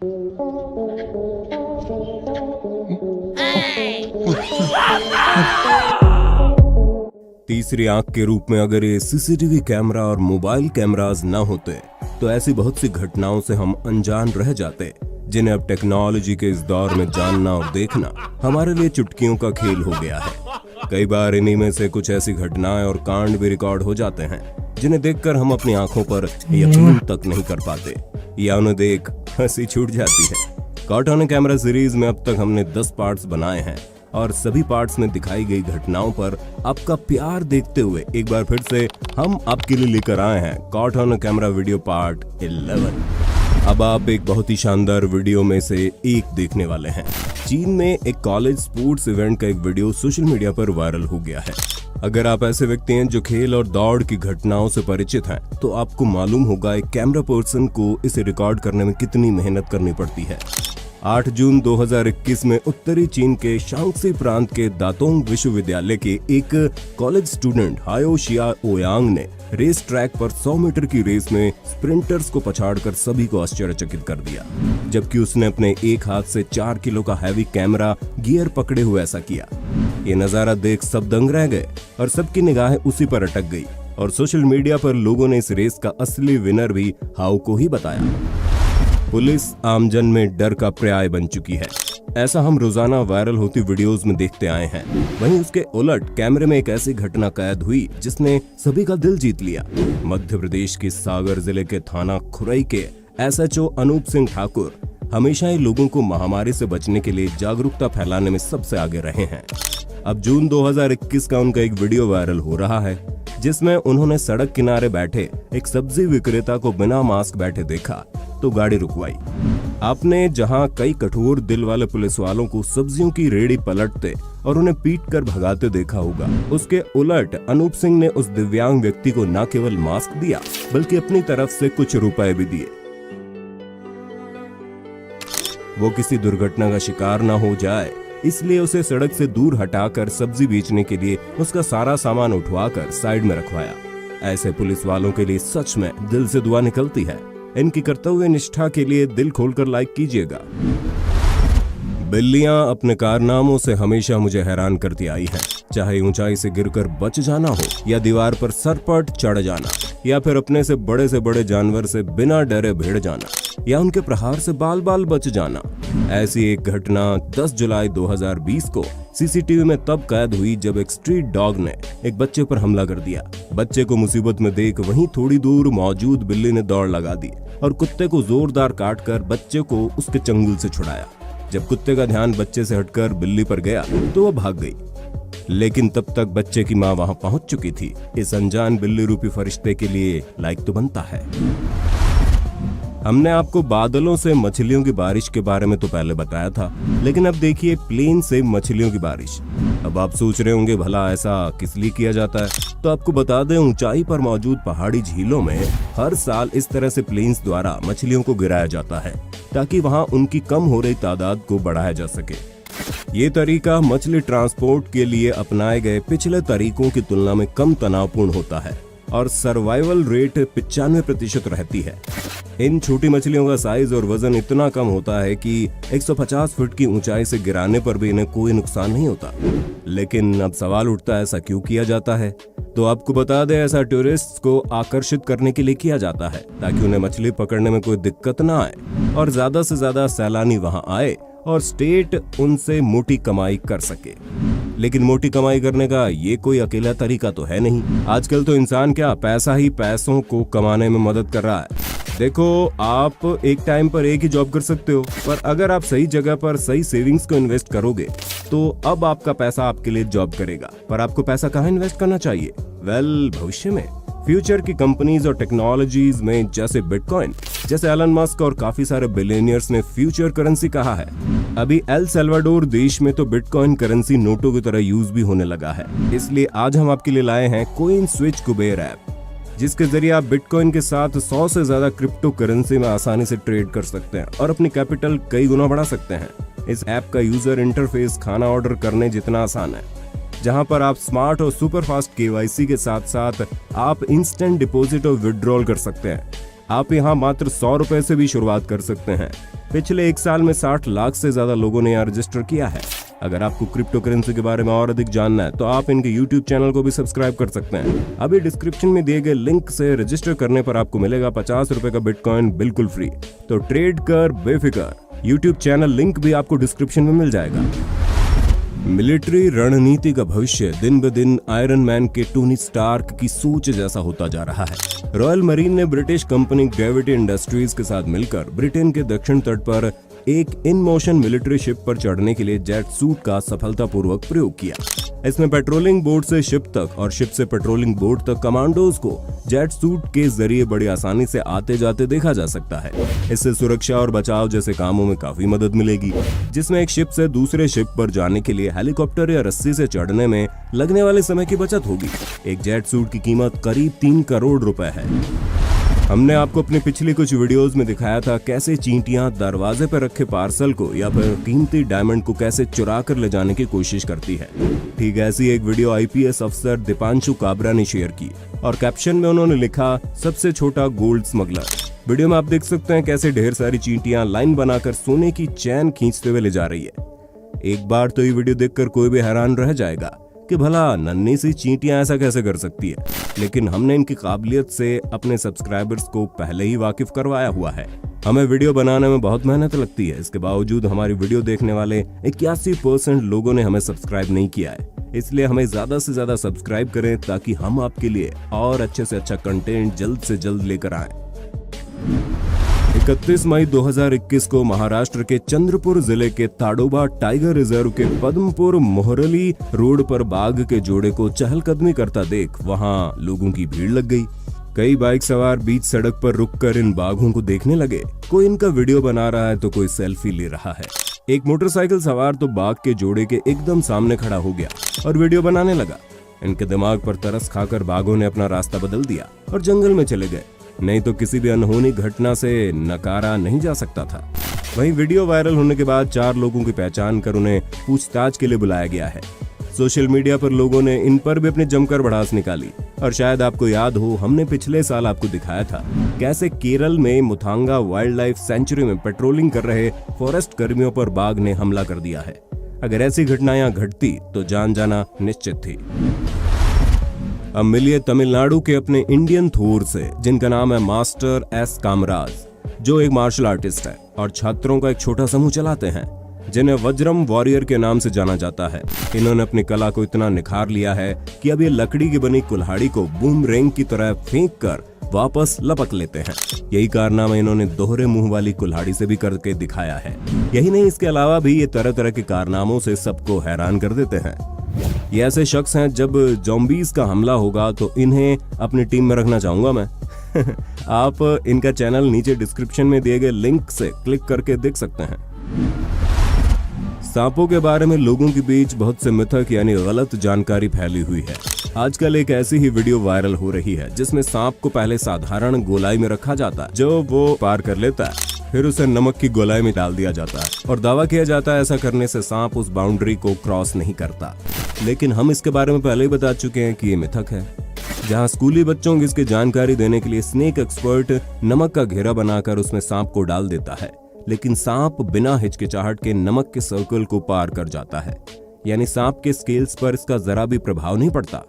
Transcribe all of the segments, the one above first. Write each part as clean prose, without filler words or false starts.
तीसरी आंख के रूप में अगर ये सीसीटीवी कैमरा और मोबाइल कैमरास न होते तो ऐसी बहुत सी घटनाओं से हम अनजान रह जाते, जिन्हें अब टेक्नोलॉजी के इस दौर में जानना और देखना हमारे लिए चुटकियों का खेल हो गया है। कई बार इन्हीं में से कुछ ऐसी घटनाएं और कांड भी रिकॉर्ड हो जाते हैं जिन्हें देखकर हम अपनी आंखों पर यकीन तक नहीं कर पाते या उन्हें देख हंसी छूट जाती है। कॉट ऑन कैमरा सीरीज में अब तक हमने 10 पार्ट्स बनाए हैं और सभी पार्ट्स में दिखाई गई घटनाओं पर आपका प्यार देखते हुए एक बार फिर से हम आपके लिए लेकर आए हैं caught on camera video part 11। अब आप एक बहुत ही शानदार वीडियो में से एक देखने वाले हैं। चीन में एक कॉलेज स्पोर्ट्स इवेंट का एक वीडियो सोशल मीडिया पर वायरल हो गया है। अगर आप ऐसे व्यक्ति हैं जो खेल और दौड़ की घटनाओं से परिचित हैं, तो आपको मालूम होगा एक कैमरा पर्सन को इसे रिकॉर्ड करने में कितनी मेहनत करनी पड़ती है। 8 जून 2021 में उत्तरी चीन के शांगसी प्रांत के दातोंग विश्वविद्यालय के एक कॉलेज स्टूडेंट हायो शिया ओयांग ने रेस ट्रैक पर 100 मीटर की रेस में स्प्रिंटर्स को पछाड़कर सभी को आश्चर्यचकित कर दिया, जबकि उसने अपने एक हाथ से 4 किलो का हैवी कैमरा गियर पकड़े हुए ऐसा किया। ये नजारा देख सब दंग रह गए और सबकी निगाहें उसी पर अटक गई और सोशल मीडिया पर लोगों ने इस रेस का असली विनर भी हाओ को ही बताया। पुलिस आमजन में डर का पर्याय बन चुकी है, ऐसा हम रोजाना वायरल होती वीडियोस में देखते आए हैं। वहीं उसके उलट कैमरे में एक ऐसी घटना कैद हुई जिसने सभी का दिल जीत लिया। मध्य प्रदेश के सागर जिले के थाना खुरई के एसएचओ अनूप सिंह ठाकुर हमेशा ही लोगों को महामारी से बचने के लिए जागरूकता फैलाने में सबसे आगे रहे हैं। अब जून 2021 का उनका एक वीडियो वायरल हो रहा है जिसमें उन्होंने सड़क किनारे बैठे एक सब्जी विक्रेता को बिना मास्क बैठे देखा तो गाड़ी रुकवाई। आपने जहां कई कठोर दिल वाले पुलिस वालों को सब्जियों की रेहड़ी पलटते और उन्हें पीट कर भगाते देखा होगा, उसके उलट अनूप सिंह ने उस दिव्यांग व्यक्ति को न केवल मास्क दिया बल्कि अपनी तरफ से कुछ रुपए भी दिए। वो किसी दुर्घटना का शिकार न हो जाए इसलिए उसे सड़क से दूर हटाकर सब्जी बेचने के लिए उसका सारा सामान उठवाकर साइड में रखवाया। ऐसे पुलिस वालों के लिए सच में दिल से दुआ निकलती है। इनकी कर्तव्य निष्ठा के लिए दिल खोलकर लाइक कीजिएगा। बिल्लियां अपने कारनामों से हमेशा मुझे हैरान करती आई हैं, चाहे ऊंचाई से गिरकर बच जाना हो या दीवार पर सरपट चढ़ जाना या फिर अपने से बड़े जानवर से बिना डरे भिड़ जाना या उनके प्रहार से बाल बाल बच जाना। ऐसी एक घटना 10 जुलाई 2020 को सीसीटीवी में तब कैद हुई जब एक स्ट्रीट डॉग ने एक बच्चे पर हमला कर दिया। बच्चे को मुसीबत में देख वहीं थोड़ी दूर मौजूद बिल्ली ने दौड़ लगा दी और कुत्ते को जोरदार काटकर बच्चे को उसके चंगुल से छुड़ाया। जब कुत्ते का ध्यान बच्चे से हटकर बिल्ली पर गया तो वह भाग गई, लेकिन तब तक बच्चे की मां वहां पहुंच चुकी थी। इस अनजान बिल्ली रूपी फरिश्ते के लिए लाइक तो बनता है। हमने आपको बादलों से मछलियों की बारिश के बारे में तो पहले बताया था, लेकिन अब देखिए प्लेन से मछलियों की बारिश। अब आप सोच रहे होंगे भला ऐसा किस लिए किया जाता है, तो आपको बता दें ऊंचाई पर मौजूद पहाड़ी झीलों में हर साल इस तरह से प्लेन्स द्वारा मछलियों को गिराया जाता है ताकि वहां उनकी कम हो रही तादाद को बढ़ाया जा सके। ये तरीका मछली ट्रांसपोर्ट के लिए अपनाए गए पिछले तरीकों की तुलना में कम तनावपूर्ण होता है और सर्वाइवल रेट 95% रहती है। इन छोटी मछलियों का साइज और वजन इतना कम होता है कि 150 फुट की ऊंचाई से गिराने पर भी इन्हें कोई नुकसान नहीं होता। लेकिन अब सवाल उठता है ऐसा क्यों किया जाता है, तो आपको बता दें ऐसा टूरिस्ट को आकर्षित करने के लिए किया जाता है ताकि उन्हें मछली पकड़ने में कोई दिक्कत ना आए और ज्यादा से ज्यादा सैलानी वहां आए और स्टेट उनसे मोटी कमाई कर सके। लेकिन मोटी कमाई करने का ये कोई अकेला तरीका तो है नहीं। आजकल तो इंसान क्या पैसा ही पैसों को कमाने में मदद कर रहा है। देखो आप एक टाइम पर एक ही जॉब कर सकते हो, पर अगर आप सही जगह पर सही सेविंग्स को इन्वेस्ट करोगे तो अब आपका पैसा आपके लिए जॉब करेगा। पर आपको पैसा कहाँ इन्वेस्ट करना चाहिए? भविष्य में फ्यूचर की कंपनीज और टेक्नोलॉजीज में, जैसे बिटकॉइन, जैसे एलन मस्क और काफी सारे बिलियनियर्स ने फ्यूचर करेंसी कहा है। अभी एल सल्वाडोर देश में तो बिटकॉइन करेंसी नोटों की तरह यूज भी होने लगा है। इसलिए आज हम आपके लिए लाए हैं कोइन स्विच कुबेर ऐप, जिसके जरिए आप बिटकॉइन के साथ 100 से ज्यादा क्रिप्टो करेंसी में आसानी से ट्रेड कर सकते हैं और अपनी कैपिटल कई गुना बढ़ा सकते हैं। इस ऐप का यूजर इंटरफेस खाना ऑर्डर करने जितना आसान है, जहां पर आप स्मार्ट और सुपर फास्ट केवाईसी के साथ साथ आप इंस्टेंट डिपॉजिट और विड्रॉल कर सकते हैं। आप यहां मात्र 100 रुपए से भी शुरुआत कर सकते हैं। पिछले 1 साल में 60 लाख से ज्यादा लोगों ने यहाँ रजिस्टर किया है। अगर आपको क्रिप्टो करेंसी के बारे में और अधिक जानना है तो आप इनके YouTube चैनल को भी सब्सक्राइब कर सकते हैं। अभी डिस्क्रिप्शन में दिए गए लिंक से रजिस्टर करने पर आपको मिलेगा 50 रुपए का बिटकॉइन बिल्कुल फ्री। तो ट्रेड कर बेफिक्र। YouTube चैनल लिंक भी आपको डिस्क्रिप्शन में मिल जाएगा। मिलिट्री रणनीति का भविष्य दिन ब दिन आयरन मैन के टोनी स्टार्क की सोच जैसा होता जा रहा है। रॉयल मरीन ने ब्रिटिश कंपनी ग्रेविटी इंडस्ट्रीज के साथ मिलकर ब्रिटेन के दक्षिण तट पर एक इन मोशन मिलिट्री शिप पर चढ़ने के लिए जेट सूट का सफलतापूर्वक प्रयोग किया। इसमें पेट्रोलिंग बोट से शिप तक और शिप से पेट्रोलिंग बोट तक कमांडोज को जेट सूट के जरिए बड़ी आसानी से आते जाते देखा जा सकता है। इससे सुरक्षा और बचाव जैसे कामों में काफी मदद मिलेगी, जिसमें एक शिप से दूसरे शिप पर जाने के लिए हेलीकॉप्टर या रस्सी से चढ़ने में लगने वाले समय की बचत होगी। एक जेट सूट की कीमत करीब 3 करोड़ रुपए है। हमने आपको अपनी पिछली कुछ वीडियोस में दिखाया था कैसे चींटियां दरवाजे पर रखे पार्सल को या फिर कीमती डायमंड को कैसे चुरा कर ले जाने की कोशिश करती है। ठीक ऐसी एक वीडियो IPS अफसर दीपांशु काबरा ने शेयर की और कैप्शन में उन्होंने लिखा, सबसे छोटा गोल्ड स्मगलर। वीडियो में आप देख सकते हैं कैसे ढेर सारी चींटियां लाइन बनाकर सोने की चैन खींचते हुए ले जा रही है। एक बार तो ये वीडियो देखकर कोई भी हैरान रह जाएगा कि भला नन्ही सी चींटियां ऐसा कैसे कर सकती है, लेकिन हमने इनकी काबिलियत से अपने सब्सक्राइबर्स को पहले ही वाकिफ करवाया हुआ है। हमें वीडियो बनाने में बहुत मेहनत लगती है, इसके बावजूद हमारी वीडियो देखने वाले 81% लोगों ने हमें सब्सक्राइब नहीं किया है। इसलिए हमें ज्यादा से ज्यादा सब्सक्राइब करें ताकि हम आपके लिए और अच्छे से अच्छा कंटेंट जल्द से जल्द लेकर आएं। 31 मई 2021 को महाराष्ट्र के चंद्रपुर जिले के ताडोबा टाइगर रिजर्व के पद्मपुर मोहरली रोड पर बाघ के जोड़े को चहलकदमी करता देख वहां लोगों की भीड़ लग गई। कई बाइक सवार बीच सड़क पर रुककर इन बाघों को देखने लगे। कोई इनका वीडियो बना रहा है तो कोई सेल्फी ले रहा है। एक मोटरसाइकिल सवार तो बाघ के जोड़े के एकदम सामने खड़ा हो गया और वीडियो बनाने लगा। इनके दिमाग पर तरस खाकर बाघों ने अपना रास्ता बदल दिया और जंगल में चले गए, नहीं तो किसी भी अनहोनी घटना से नकारा नहीं जा सकता था। वहीं वीडियो वायरल होने के बाद 4 लोगों की पहचान कर उन्हें पूछताछ के लिए बुलाया गया है। सोशल मीडिया पर लोगों ने इन पर भी अपनी जमकर भड़ास निकाली और शायद आपको याद हो, हमने पिछले साल आपको दिखाया था कैसे केरल में मुथांगा वाइल्ड लाइफ सेंचुरी में पेट्रोलिंग कर रहे फॉरेस्ट कर्मियों पर बाघ ने हमला कर दिया है। अगर ऐसी घटना यहाँ घटती तो जान जाना निश्चित थी। अब मिलिए तमिलनाडु के अपने इंडियन थोर से, जिनका नाम है मास्टर S कामराज, जो एक मार्शल आर्टिस्ट है और छात्रों का एक छोटा समूह चलाते हैं जिन्हें वज्रम वॉरियर के नाम से जाना जाता है। इन्होंने अपनी कला को इतना निखार लिया है कि अब ये लकड़ी की बनी कुल्हाड़ी को बूमरैंग की तरह फेंक कर वापस लपक लेते हैं। यही कारनामा इन्होंने दोहरे मुंह वाली कुल्हाड़ी से भी करके दिखाया है। यही नहीं, इसके अलावा भी ये तरह तरह के कारनामों से सबको हैरान कर देते हैं। ये ऐसे शख्स हैं, जब ज़ॉम्बीज़ का हमला होगा तो इन्हें अपनी टीम में रखना चाहूंगा मैं। आप इनका चैनल नीचे डिस्क्रिप्शन में दिए गए लिंक से क्लिक करके देख सकते हैं। सांपों के बारे में लोगों के बीच बहुत से मिथक यानी गलत जानकारी फैली हुई है। आजकल एक ऐसी ही वीडियो वायरल हो रही है जिसमें सांप को पहले साधारण गोलाई में रखा जाता है, जो वो पार कर लेता है, फिर उसे नमक की गोलाई में डाल दिया जाता है और दावा किया जाता है ऐसा करने से सांप उस बाउंड्री को क्रॉस नहीं करता। लेकिन हम इसके बारे में पहले ही बता चुके हैं कि ये मिथक है। जहां स्कूली बच्चों को इसकी जानकारी देने के लिए स्नेक एक्सपर्ट नमक का घेरा बनाकर उसमें सांप को डाल देता है, लेकिन सांप बिना हिचकिचाहट के नमक के सर्कल को पार कर जाता है, यानी सांप के स्केल्स पर इसका जरा भी प्रभाव नहीं पड़ता।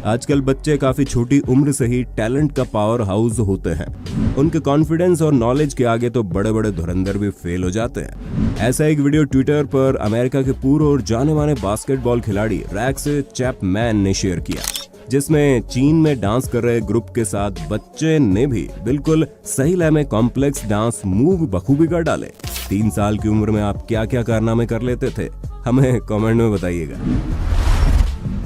आजकल बच्चे काफी छोटी उम्र से ही टैलेंट का पावर हाउस होते हैं। उनके कॉन्फिडेंस और नॉलेज के आगे तो बड़े बड़े धुरंधर भी फेल हो जाते हैं। ऐसा एक वीडियो ट्विटर पर अमेरिका के पूर्व और जाने माने बास्केटबॉल खिलाड़ी रैक्स चैपमैन ने शेयर किया, जिसमें चीन में डांस कर रहे ग्रुप के साथ बच्चे ने भी बिल्कुल सही लय में कॉम्प्लेक्स डांस मूव बखूबी कर डाले। 3 साल की उम्र में आप क्या क्या कारनामे कर लेते थे, हमें कमेंट में बताइएगा।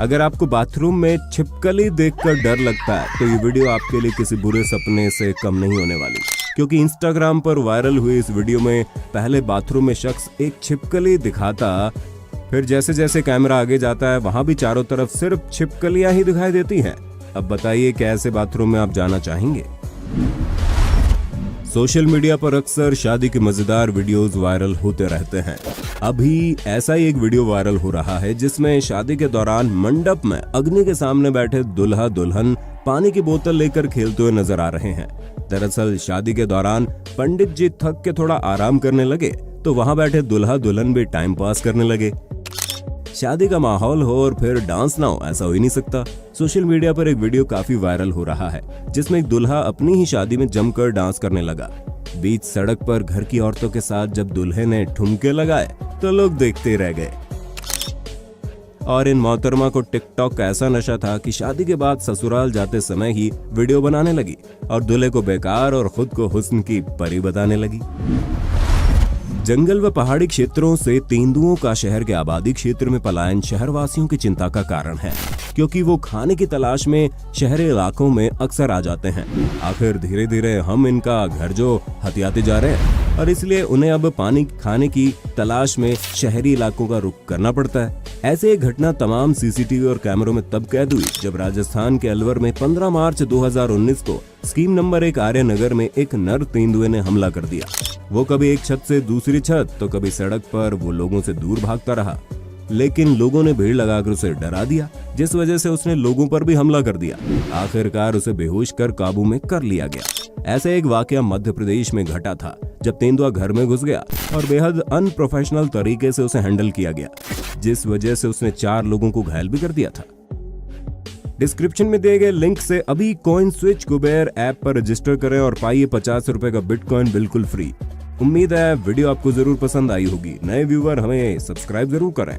अगर आपको बाथरूम में छिपकली देखकर डर लगता है तो ये वीडियो आपके लिए किसी बुरे सपने से कम नहीं होने वाली, क्योंकि इंस्टाग्राम पर वायरल हुई इस वीडियो में पहले बाथरूम में शख्स एक छिपकली दिखाता, फिर जैसे जैसे कैमरा आगे जाता है वहां भी चारों तरफ सिर्फ छिपकलियां ही दिखाई देती हैं। अब बताइए कैसे बाथरूम में आप जाना चाहेंगे। सोशल मीडिया पर अक्सर शादी के मजेदार वीडियोस वायरल होते रहते हैं। अभी ऐसा ही एक वीडियो वायरल हो रहा है जिसमें शादी के दौरान मंडप में अग्नि के सामने बैठे दुल्हा दुल्हन पानी की बोतल लेकर खेलते हुए नजर आ रहे हैं। दरअसल शादी के दौरान पंडित जी थक के थोड़ा आराम करने लगे तो वहां बैठे दुल्हा दुल्हन भी टाइम पास करने लगे। शादी का माहौल हो और फिर डांस ना हो, ऐसा हो ही नहीं सकता। सोशल मीडिया पर एक वीडियो काफी वायरल हो रहा है जिसमें एक दुल्हा अपनी ही शादी में जमकर डांस करने लगा। बीच सड़क पर घर की औरतों के साथ जब दूल्हे ने ठुमके लगाए तो लोग देखते रह गए। और इन मोहतरमा को टिकटॉक का ऐसा नशा था कि शादी के बाद ससुराल जाते समय ही वीडियो बनाने लगी और दूल्हे को बेकार और खुद को हुस्न की परी बताने लगी। जंगल व पहाड़ी क्षेत्रों से तेंदुओं का शहर के आबादी क्षेत्र में पलायन शहरवासियों की चिंता का कारण है, क्योंकि वो खाने की तलाश में शहरी इलाकों में अक्सर आ जाते हैं। आखिर धीरे धीरे हम इनका घर जो हथियाते जा रहे हैं और इसलिए उन्हें अब पानी खाने की तलाश में शहरी इलाकों का रुख करना पड़ता है। ऐसे एक घटना तमाम सीसीटीवी और कैमरों में तब कैद हुई जब राजस्थान के अलवर में 15 मार्च 2019 को स्कीम नंबर 1 आर्य नगर में एक नर तेंदुए ने हमला कर दिया। वो कभी एक छत से दूसरी छत तो कभी सड़क पर वो लोगों से दूर भागता रहा, लेकिन लोगों ने भीड़ लगाकर उसे डरा दिया, जिस वजह से उसने लोगों पर भी हमला कर दिया। आखिरकार उसे बेहोश कर काबू में कर लिया गया। ऐसे एक वाकया मध्य प्रदेश में घटा था जब तेंदुआ घर में घुस गया और बेहद अनप्रोफेशनल तरीके से उसे हैंडल किया गया, जिस वजह से उसने 4 लोगों को घायल भी कर दिया था। डिस्क्रिप्शन में दिए गए लिंक से अभी कॉइन स्विच कुबेर ऐप पर रजिस्टर करें और पाइए 50 रुपए का बिटकॉइन बिल्कुल फ्री। उम्मीद है वीडियो आपको जरूर पसंद आई होगी। नए व्यूअर हमें सब्सक्राइब जरूर करें।